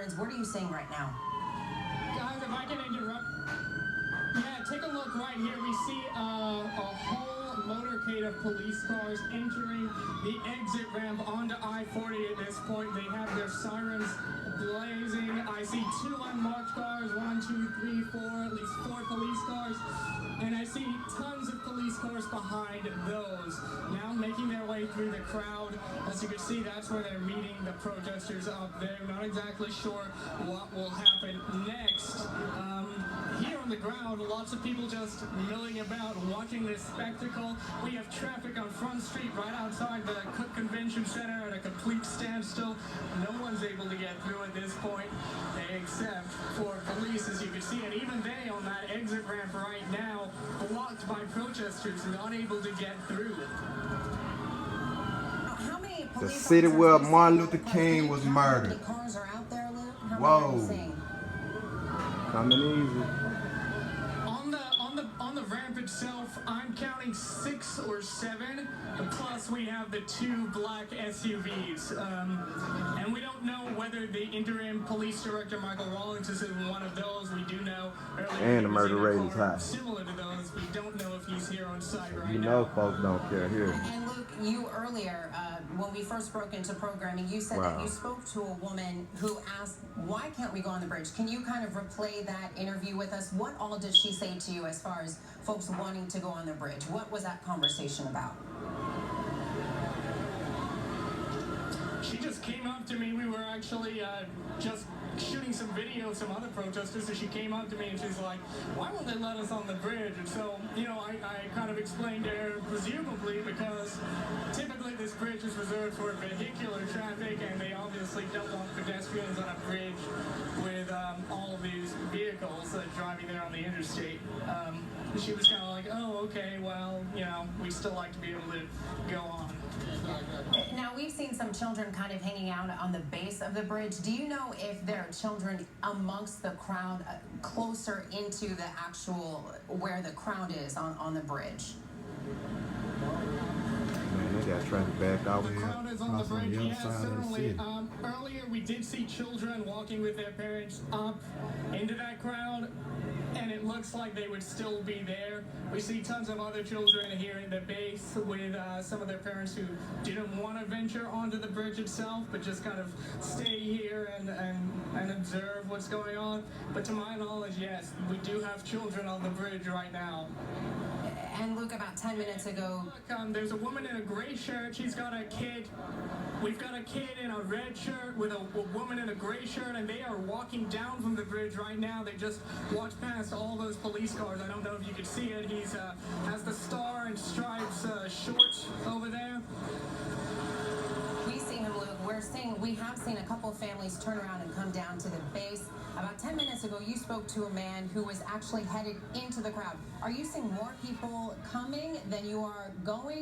sirens. What are you seeing right now? Guys, if I can interrupt. Yeah, take a look right here. We see a whole motorcade of police cars entering the exit ramp onto I-40 at this point. They have their sirens blazing. I see 2 unmarked cars, 1, 2, 3, 4, at least 4 police cars. And I see tons of police cars behind those, now making their way through the crowd. As you can see, that's where they're meeting the protesters up there. Not exactly sure what will happen next. Here on the ground, lots of people just milling about, watching this spectacle. We have traffic on Front Street right outside the Cook Convention Center at a complete standstill. No one's able to get through at this point, except for police, as you can see. And even they, on that exit ramp right now, blocked by protesters, not able to get through. How many The police city where officers Martin do you Luther see King was murdered. How many cars are out there, Luke? How many Whoa. are you seeing? Coming easy. On the ramp itself, I'm counting 6 or 7. Plus, we have the 2 black SUVs. And we don't know whether the interim police director, Michael Rawlings, is in one of those. We do know earlier. And the murder rate is high. Similar to those, we don't know if he's here on site right now. You know folks don't care here. And Luke, you earlier, when we first broke into programming, you said that you spoke to a woman who asked, why can't we go on the bridge? Can you kind of replay that interview with us? What all did she say to you as far as folks wanting to go on the bridge? What was that conversation about? She just came up to me. We were actually just shooting some video of some other protesters, and she came up to me and she's like, why won't they let us on the bridge? And so, you know, I kind of explained to her, presumably because typically this bridge is reserved for vehicular traffic, and they obviously don't want pedestrians on a bridge with all of these vehicles driving there on the interstate. She was kind of like, oh, okay, well, you know, we still like to be able to go on. Now, we've seen some children kind of hanging out on the base of the bridge. Do you know if there are children amongst the crowd closer into the actual, where the crowd is on the bridge? Man, they got traffic backed out. The crowd is on the bridge, yeah, certainly. Earlier, we did see children walking with their parents up into that crowd, and it looks like they would still be there. We see tons of other children here in the base with some of their parents who didn't want to venture onto the bridge itself, but just kind of stay here and observe what's going on. But to my knowledge, yes, we do have children on the bridge right now. And Luke, about 10 minutes ago, Look, there's a woman in a gray shirt. She's got a kid. We've got a kid in a red shirt with a woman in a gray shirt, and they are walking down from the bridge right now. They just walked past all those police cars. I don't know if you can see it. He's has the star and stripes shorts over there. we see him, Luke. We have seen a couple of families turn around and come down to the base. About 10 minutes ago, you spoke to a man who was actually headed into the crowd. Are you seeing more people coming than you are going?